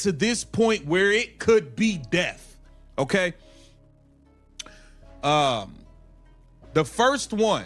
to this point where it could be death. Okay. The first one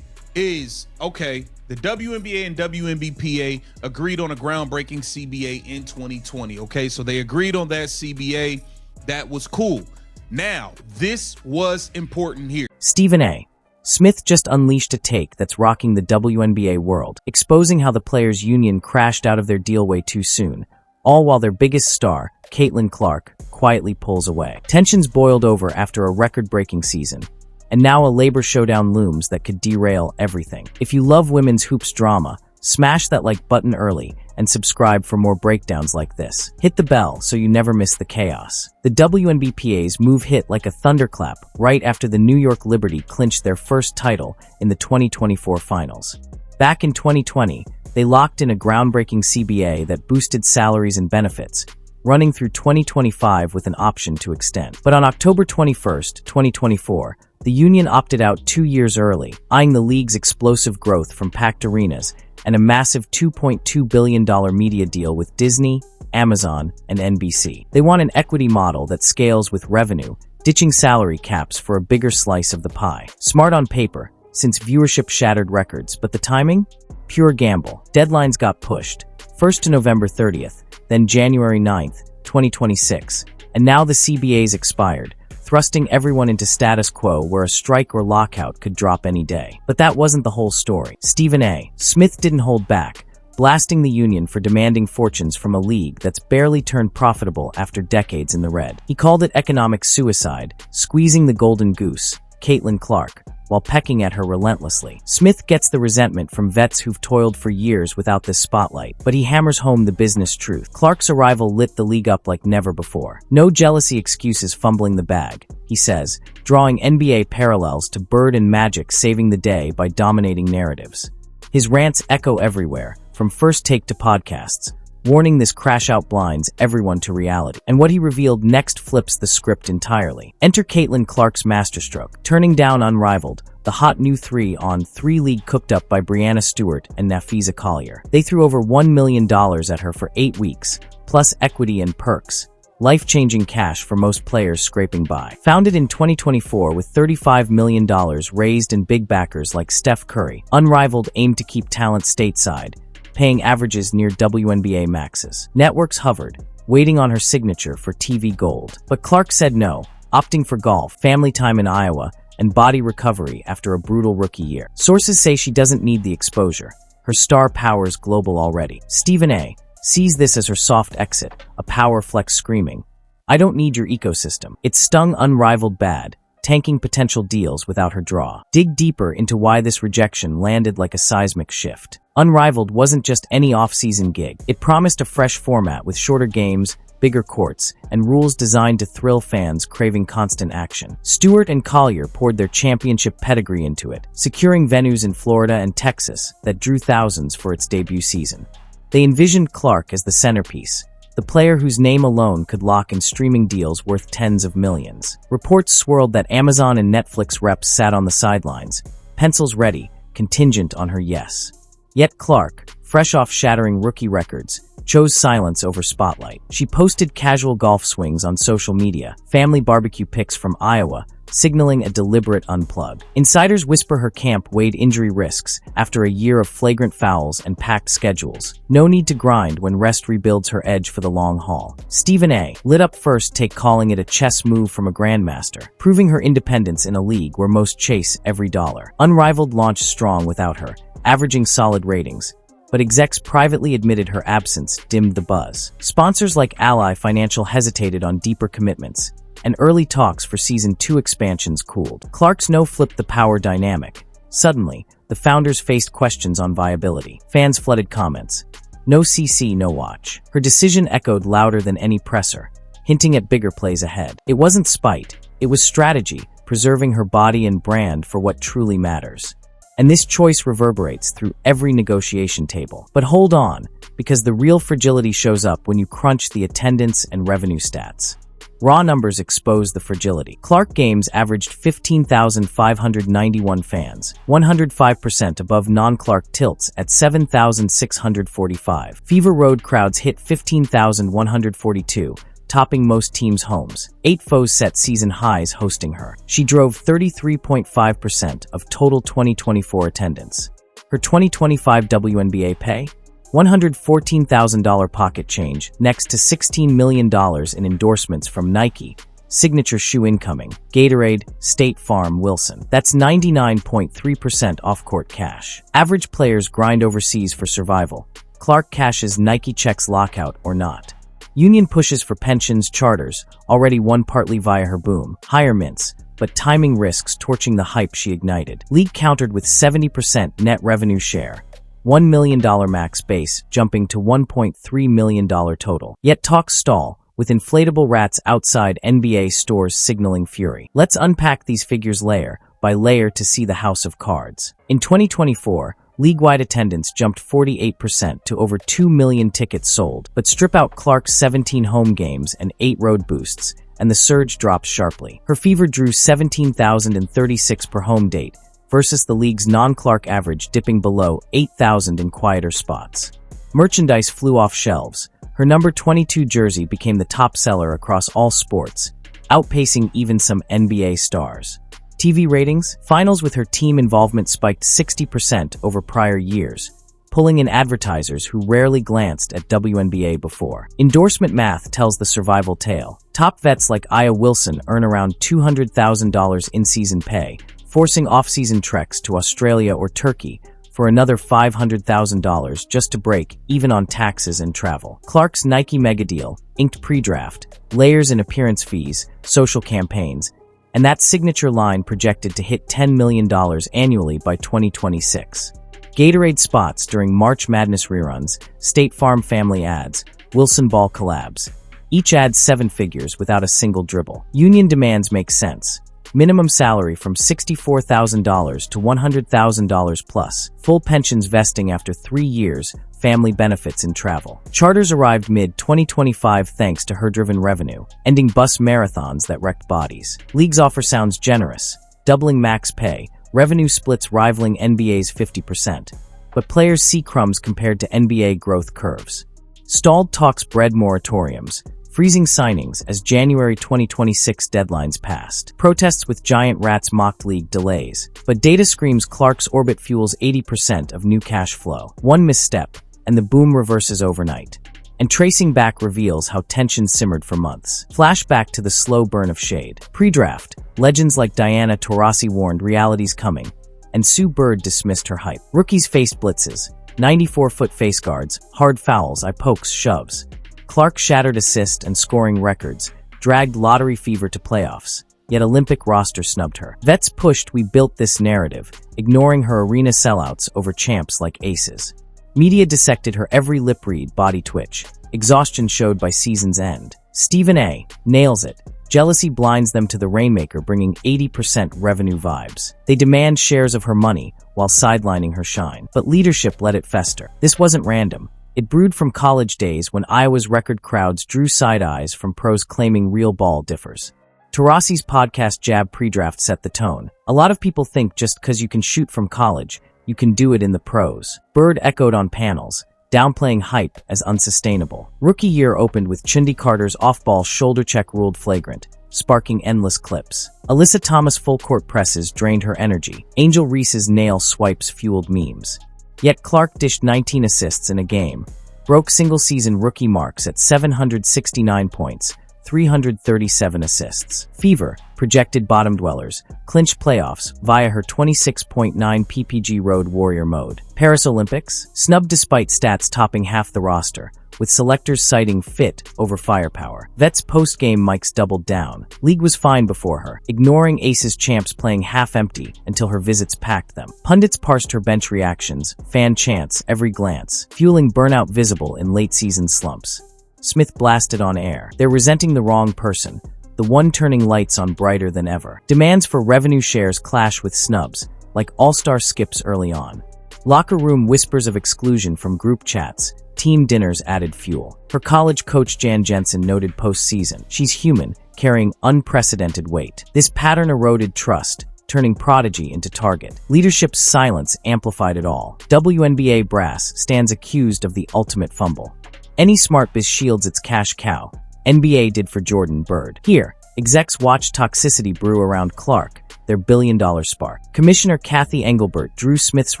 is, okay, the WNBA and WNBPA agreed on a groundbreaking CBA in 2020. Okay, so they agreed on that CBA. That was cool. Now, this was important here. Stephen A. Smith just unleashed a take that's rocking the WNBA world, exposing how the players' union crashed out of their deal way too soon, all while their biggest star, Caitlin Clark, quietly pulls away. Tensions boiled over after a record-breaking season, and now a labor showdown looms that could derail everything. If you love women's hoops drama, smash that like button early and subscribe for more breakdowns like this. Hit the bell so you never miss the chaos. The WNBPA's move hit like a thunderclap right after the New York Liberty clinched their first title in the 2024 finals. Back in 2020, they locked in a groundbreaking CBA that boosted salaries and benefits, running through 2025 with an option to extend. But on October 21st, 2024, the union opted out 2 years early, eyeing the league's explosive growth from packed arenas and a massive $2.2 billion media deal with Disney, Amazon, and NBC. They want an equity model that scales with revenue, ditching salary caps for a bigger slice of the pie. Smart on paper, since viewership shattered records, but the timing? Pure gamble. Deadlines got pushed, first to November 30th, then January 9th, 2026, and now the CBA's expired, thrusting everyone into status quo where a strike or lockout could drop any day. But that wasn't the whole story. Stephen A. Smith didn't hold back, blasting the union for demanding fortunes from a league that's barely turned profitable after decades in the red. He called it economic suicide, squeezing the golden goose, Caitlin Clark, while pecking at her relentlessly. Smith gets the resentment from vets who've toiled for years without this spotlight, but he hammers home the business truth. Clark's arrival lit the league up like never before. No jealousy excuses fumbling the bag, he says, drawing NBA parallels to Bird and Magic saving the day by dominating narratives. His rants echo everywhere, from First Take to podcasts, warning this crash out blinds everyone to reality. And what he revealed next flips the script entirely. Enter Caitlin Clark's masterstroke, turning down Unrivaled, the hot new 3 on 3 league cooked up by Brianna Stewart and Nafisa Collier. They threw over $1 million at her for 8 weeks, plus equity and perks. Life-changing cash for most players scraping by. Founded in 2024 with $35 million raised in big backers like Steph Curry, Unrivaled aimed to keep talent stateside, paying averages near WNBA maxes. Networks hovered, waiting on her signature for TV gold. But Clark said no, opting for golf, family time in Iowa, and body recovery after a brutal rookie year. Sources say she doesn't need the exposure. Her star power's global already. Stephen A. sees this as her soft exit, a power flex screaming, "I don't need your ecosystem." It stung Unrivaled bad, tanking potential deals without her draw. Dig deeper into why this rejection landed like a seismic shift. Unrivaled wasn't just any off-season gig. It promised a fresh format with shorter games, bigger courts, and rules designed to thrill fans craving constant action. Stewart and Collier poured their championship pedigree into it, securing venues in Florida and Texas that drew thousands for its debut season. They envisioned Clark as the centerpiece, the player whose name alone could lock in streaming deals worth tens of millions. Reports swirled that Amazon and Netflix reps sat on the sidelines, pencils ready, contingent on her yes. Yet Clark, fresh off shattering rookie records, chose silence over spotlight. She posted casual golf swings on social media, family barbecue pics from Iowa, signaling a deliberate unplug. Insiders whisper her camp weighed injury risks after a year of flagrant fouls and packed schedules. No need to grind when rest rebuilds her edge for the long haul. Stephen A. lit up First Take, calling it a chess move from a grandmaster, proving her independence in a league where most chase every dollar. Unrivaled launched strong without her, averaging solid ratings, but execs privately admitted her absence dimmed the buzz. Sponsors like Ally Financial hesitated on deeper commitments, and early talks for Season 2 expansions cooled. Clark's no flipped the power dynamic. Suddenly, the founders faced questions on viability. Fans flooded comments. No CC, no watch. Her decision echoed louder than any presser, hinting at bigger plays ahead. It wasn't spite, it was strategy, preserving her body and brand for what truly matters. And this choice reverberates through every negotiation table. But hold on, because the real fragility shows up when you crunch the attendance and revenue stats. Raw numbers expose the fragility. Clark games averaged 15,591 fans, 105% above non-Clark tilts at 7,645. Fever Road crowds hit 15,142, topping most teams' homes. 8 foes set season highs hosting her. She drove 33.5% of total 2024 attendance. Her 2025 WNBA pay? $114,000 pocket change, next to $16 million in endorsements from Nike, signature shoe incoming, Gatorade, State Farm, Wilson. That's 99.3% off-court cash. Average players grind overseas for survival. Clark cashes Nike checks lockout or not. Union pushes for pensions charters, already won partly via her boom. Higher mints, but timing risks torching the hype she ignited. League countered with 70% net revenue share. $1 million max base jumping to $1.3 million total. Yet talks stall, with inflatable rats outside NBA stores signaling fury. Let's unpack these figures layer by layer to see the house of cards. In 2024, league-wide attendance jumped 48% to over 2 million tickets sold, but strip out Clark's 17 home games and 8 road boosts, and the surge drops sharply. Her Fever drew 17,036 per home date, versus the league's non-Clark average dipping below 8,000 in quieter spots. Merchandise flew off shelves. Her number 22 jersey became the top seller across all sports, outpacing even some NBA stars. TV ratings? Finals with her team involvement spiked 60% over prior years, pulling in advertisers who rarely glanced at WNBA before. Endorsement math tells the survival tale. Top vets like Aya Wilson earn around $200,000 in-season pay, forcing off-season treks to Australia or Turkey for another $500,000 just to break, even on taxes and travel. Clark's Nike mega deal, inked pre-draft, layers in appearance fees, social campaigns, and that signature line projected to hit $10 million annually by 2026. Gatorade spots during March Madness reruns, State Farm family ads, Wilson Ball collabs. Each adds 7 figures without a single dribble. Union demands make sense. Minimum salary from $64,000 to $100,000 plus. Full pensions vesting after 3 years, family benefits and travel. Charters arrived mid-2025 thanks to her driven revenue, ending bus marathons that wrecked bodies. League's offer sounds generous, doubling max pay, revenue splits rivaling NBA's 50%. But players see crumbs compared to NBA growth curves. Stalled talks bred moratoriums, freezing signings as January 2026 deadlines passed. Protests with giant rats mocked league delays. But data screams Clark's orbit fuels 80% of new cash flow. One misstep, and the boom reverses overnight. And tracing back reveals how tension simmered for months. Flashback to the slow burn of shade. Pre-draft, legends like Diana Taurasi warned reality's coming, and Sue Bird dismissed her hype. Rookies faced blitzes, 94-foot face guards, hard fouls, eye pokes, shoves. Clark shattered assist and scoring records, dragged lottery fever to playoffs, yet Olympic roster snubbed her. Vets pushed "we built this" narrative, ignoring her arena sellouts over champs like aces. Media dissected her every lip read, body twitch, exhaustion showed by season's end. Stephen A. nails it. Jealousy blinds them to the Rainmaker, bringing 80% revenue vibes. They demand shares of her money while sidelining her shine. But leadership let it fester. This wasn't random. It brewed from college days when Iowa's record crowds drew side eyes from pros claiming real ball differs. Taurasi's podcast Jab Pre-Draft set the tone. A lot of people think just because you can shoot from college, you can do it in the pros. Bird echoed on panels, downplaying hype as unsustainable. Rookie year opened with Chundi Carter's off-ball shoulder check ruled flagrant, sparking endless clips. Alyssa Thomas' full-court presses drained her energy. Angel Reese's nail swipes fueled memes. Yet Clark dished 19 assists in a game, broke single-season rookie marks at 769 points, 337 assists. Fever, projected bottom dwellers, clinched playoffs via her 26.9 PPG Road Warrior mode. Paris Olympics, snubbed despite stats topping half the roster, with selectors citing fit over firepower. Vets post-game mics doubled down. League was fine before her, ignoring Aces champs playing half-empty until her visits packed them. Pundits parsed her bench reactions, fan chants, every glance, fueling burnout visible in late-season slumps. Smith blasted on air. They're resenting the wrong person, the one turning lights on brighter than ever. Demands for revenue shares clash with snubs, like all-star skips early on. Locker room whispers of exclusion from group chats. Team dinners added fuel. Her college coach Jan Jensen noted post-season, "She's human, carrying unprecedented weight. This pattern eroded trust, turning prodigy into target. Leadership's silence amplified it all. WNBA brass stands accused of the ultimate fumble. Any smart biz shields its cash cow. NBA did for Jordan Bird. Here, execs watch toxicity brew around Clark, their billion-dollar spark. Commissioner Kathy Engelbert drew Smith's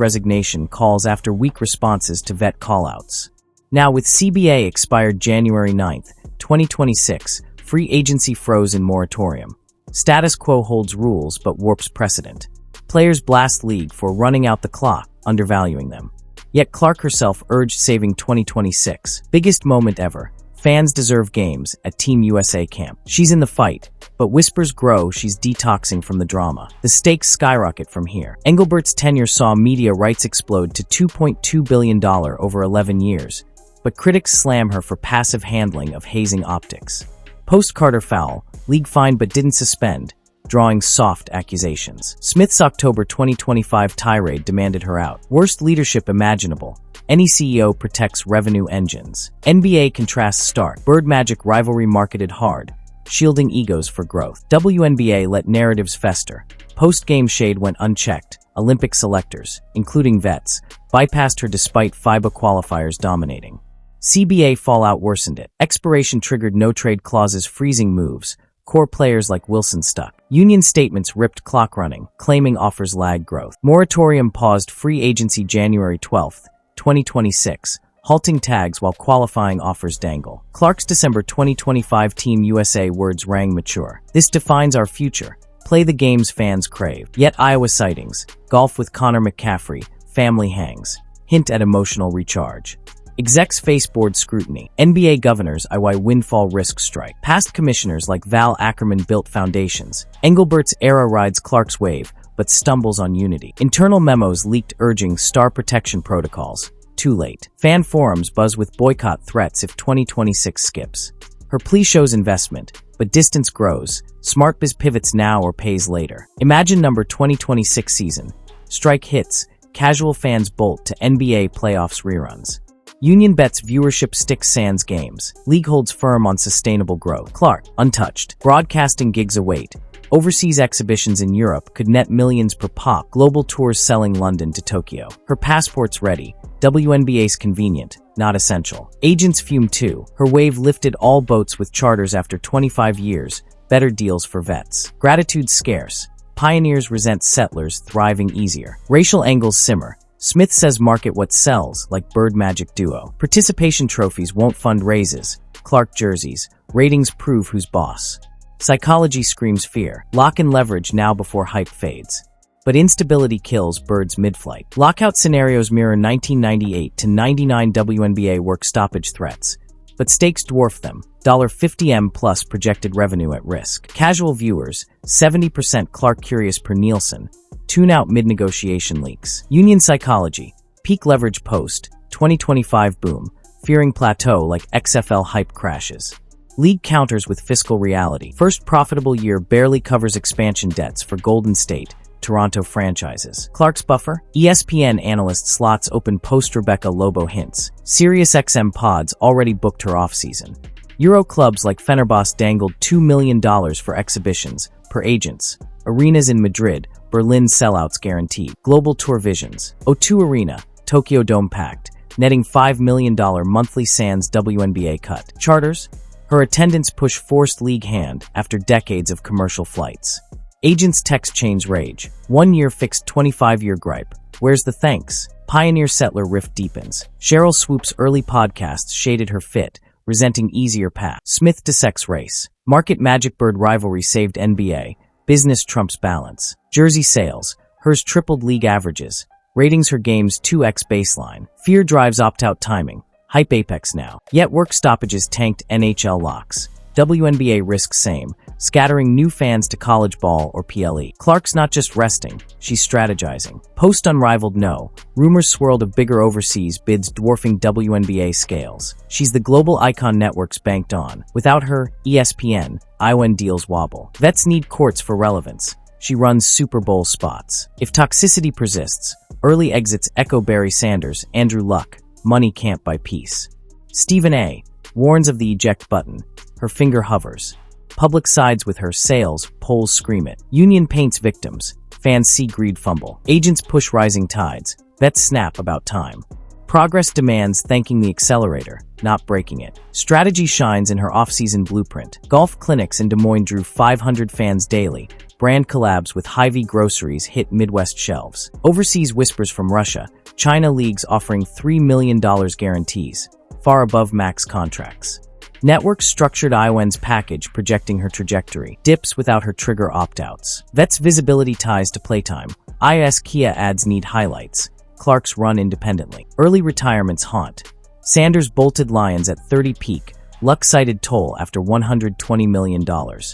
resignation calls after weak responses to vet callouts. Now, with CBA expired January 9th, 2026, free agency froze in moratorium. Status quo holds rules but warps precedent. Players blast league for running out the clock, undervaluing them. Yet Clark herself urged saving 2026. Biggest moment ever. Fans deserve games at Team USA camp. She's in the fight, but whispers grow she's detoxing from the drama. The stakes skyrocket from here. Engelbert's tenure saw media rights explode to $2.2 billion over 11 years, but critics slam her for passive handling of hazing optics. Post-Carter foul, league fined but didn't suspend, drawing soft accusations. Smith's October 2025 tirade demanded her out. Worst leadership imaginable. Any CEO protects revenue engines. NBA contrasts stark. Bird Magic rivalry marketed hard, shielding egos for growth. WNBA let narratives fester. Post-game shade went unchecked. Olympic selectors, including vets, bypassed her despite FIBA qualifiers dominating. CBA fallout worsened it. Expiration triggered no-trade clauses freezing moves. Core players like Wilson stuck. Union statements ripped clock running, claiming offers lag growth. Moratorium paused free agency January 12th, 2026, halting tags while qualifying offers dangle. Clark's December 2025 Team USA words rang mature. This defines our future. Play the games fans crave. Yet Iowa sightings, golf with Connor McCaffrey, family hangs, hint at emotional recharge. Execs face board scrutiny. NBA governors why windfall risk strike. Past commissioners like Val Ackerman built foundations. Engelbert's era rides Clark's wave, but stumbles on unity. Internal memos leaked urging star protection protocols. Too late. Fan forums buzz with boycott threats if 2026 skips. Her plea shows investment, but distance grows. Smart biz pivots now or pays later. Imagine number 2026 season. Strike hits. Casual fans bolt to NBA playoffs reruns. Union bets viewership sticks sans games. League holds firm on sustainable growth. Clark, untouched. Broadcasting gigs await. Overseas exhibitions in Europe could net millions per pop. Global tours selling London to Tokyo. Her passport's ready. WNBA's convenient, not essential. Agents fume too. Her wave lifted all boats with charters after 25 years. Better deals for vets. Gratitude scarce. Pioneers resent settlers thriving easier. Racial angles simmer. Smith says market what sells, like Bird Magic duo. Participation trophies won't fund raises. Clark jerseys. Ratings prove who's boss. Psychology screams fear. Lock and leverage now before hype fades. But instability kills Bird's mid-flight. Lockout scenarios mirror 1998 to 99 WNBA work stoppage threats. But stakes dwarf them. $50M plus projected revenue at risk. Casual viewers, 70% Clark curious per Nielsen. Tune out mid-negotiation leaks. Union psychology. Peak leverage post. 2025 boom. Fearing plateau like XFL hype crashes. League counters with fiscal reality. First profitable year barely covers expansion debts for Golden State, Toronto franchises. Clark's buffer? ESPN analyst slots open post-Rebecca Lobo hints. SiriusXM pods already booked her offseason. Euro clubs like Fenerbahce dangled $2 million for exhibitions, per agents. Arenas in Madrid, Berlin sellouts guaranteed. Global tour visions. O2 Arena, Tokyo Dome packed, netting $5 million monthly sans WNBA cut. Charters? Her attendance push forced league hand after decades of commercial flights. Agents text chains rage. 1 year fixed 25-year gripe. Where's the thanks? Pioneer-settler rift deepens. Cheryl Swoop's early podcasts shaded her fit, resenting easier path. Smith dissects race. Market Magic Bird rivalry saved NBA. Business trumps balance. Jersey sales. Hers tripled league averages. Ratings her game's 2x baseline. Fear drives opt-out timing. Hype apex now. Yet work stoppages tanked NHL locks. WNBA risks same, scattering new fans to college ball or PLE. Clark's not just resting, she's strategizing. Post unrivaled no, rumors swirled of bigger overseas bids dwarfing WNBA scales. She's the global icon networks banked on. Without her, ESPN, IWN deals wobble. Vets need courts for relevance. She runs Super Bowl spots. If toxicity persists, early exits echo Barry Sanders, Andrew Luck, money can't buy peace. Stephen A. warns of the eject button. Her finger hovers. Public sides with her, sales, polls scream it. Union paints victims. Fans see greed fumble. Agents push rising tides. Vets snap about time. Progress demands thanking the accelerator, not breaking it. Strategy shines in her off-season blueprint. Golf clinics in Des Moines drew 500 fans daily. Brand collabs with Hy-Vee groceries hit Midwest shelves. Overseas whispers from Russia. China leagues offering $3 million guarantees, far above max contracts. Networks structured Iwen's package projecting her trajectory. Dips without her trigger opt-outs. Vets visibility ties to playtime. IS Kia ads need highlights. Clark's run independently. Early retirements haunt. Sanders bolted Lions at 30 peak. Luck cited toll after $120 million.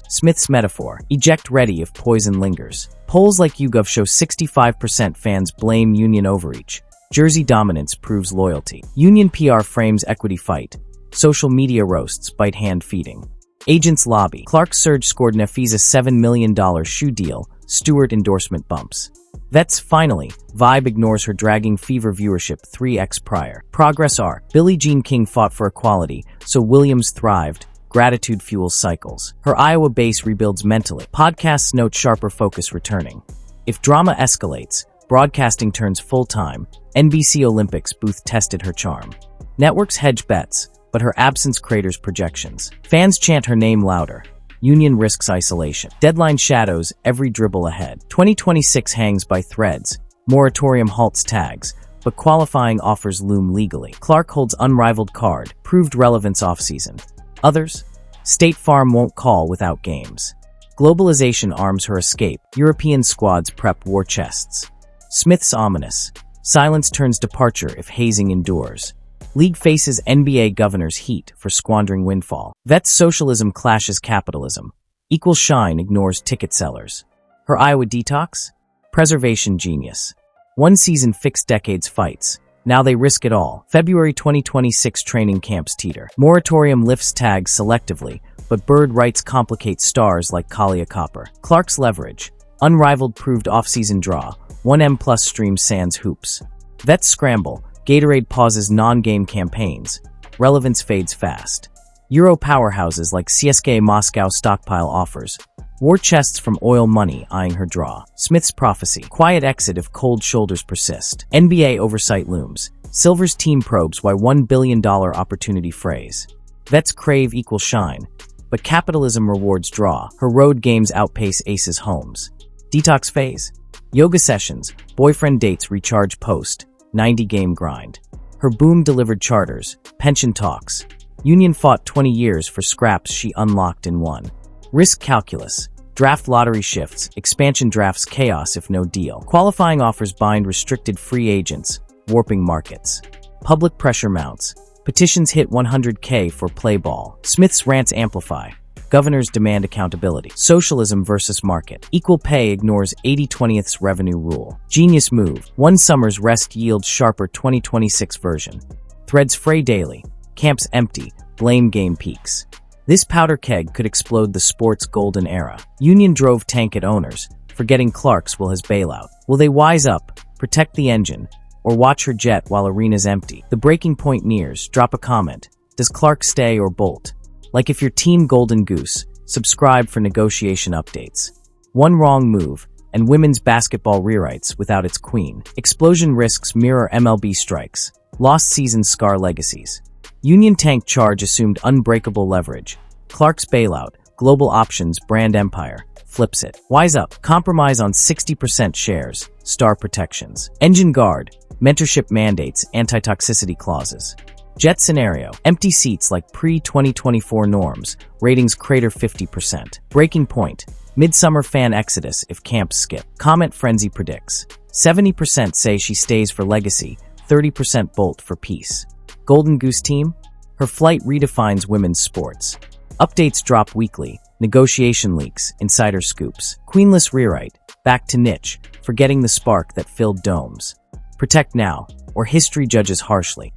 Smith's metaphor. Eject ready if poison lingers. Polls like YouGov show 65% fans blame Union overreach. Jersey dominance proves loyalty. Union PR frames equity fight. Social media roasts bite hand feeding. Agents lobby. Clark Surge scored Nafisa $7 million shoe deal. Stewart endorsement bumps. Vets finally. Vibe ignores her dragging Fever viewership 3x prior. Progress R. Billie Jean King fought for equality, so Williams thrived. Gratitude fuels cycles. Her Iowa base rebuilds mentally. Podcasts note sharper focus returning. If drama escalates, broadcasting turns full-time. NBC Olympics booth tested her charm. Networks hedge bets, but her absence craters projections. Fans chant her name louder. Union risks isolation. Deadline shadows every dribble ahead. 2026 hangs by threads. Moratorium halts tags, but qualifying offers loom legally. Clark holds unrivaled card, proved relevance offseason. Others? State Farm won't call without games. Globalization arms her escape. European squads prep war chests. Smith's ominous. Silence turns departure if hazing endures. League faces NBA governor's heat for squandering windfall. Vets socialism clashes capitalism. Equal shine ignores ticket sellers. Her Iowa detox? Preservation genius. One season fixed decades fights. Now they risk it all. February 2026 training camps teeter. Moratorium lifts tags selectively, but bird rights complicate stars like Kalia Copper. Clark's leverage. Unrivaled proved off-season draw. 1M+ streams sans hoops. Vets scramble. Gatorade pauses non-game campaigns. Relevance fades fast. Euro powerhouses like CSKA Moscow stockpile offers. War chests from oil money eyeing her draw. Smith's prophecy. Quiet exit if cold shoulders persist. NBA oversight looms. Silver's team probes why $1 billion opportunity phrase. Vets crave equal shine, but capitalism rewards draw. Her road games outpace Ace's homes. Detox phase. Yoga sessions. Boyfriend dates recharge post. 90-game grind. Her boom delivered charters, pension talks. Union fought 20 years for scraps she unlocked in one. Risk calculus. Draft lottery shifts, expansion drafts chaos if no deal. Qualifying offers bind restricted free agents, warping markets. Public pressure mounts. Petitions hit 100K for play ball. Smith's rants amplify. Governors demand accountability. Socialism versus market. Equal pay ignores 80/20ths revenue rule. Genius move. One summer's rest yields sharper 2026 version. Threads fray daily. Camps empty. Blame game peaks. This powder keg could explode the sport's golden era. Union drove tank at owners, forgetting Clark's will his bailout. Will they wise up, protect the engine, or watch her jet while arena's empty? The breaking point nears. Drop a comment. Does Clark stay or bolt? Like if you're Team Golden Goose, subscribe for negotiation updates. One wrong move, and women's basketball rewrites without its queen. Explosion risks mirror MLB strikes. Lost season scar legacies. Union tank charge assumed unbreakable leverage. Clark's bailout, global options brand empire, flips it. Wise up, compromise on 60% shares, star protections. Engine guard, mentorship mandates, anti-toxicity clauses. Jet scenario, empty seats like pre-2024 norms, ratings crater 50%. Breaking point, midsummer fan exodus if camps skip. Comment frenzy predicts. 70% say she stays for legacy, 30% bolt for peace. Golden Goose team? Her flight redefines women's sports. Updates drop weekly, negotiation leaks, insider scoops. Queenless rewrite, back to niche, forgetting the spark that filled domes. Protect now, or history judges harshly.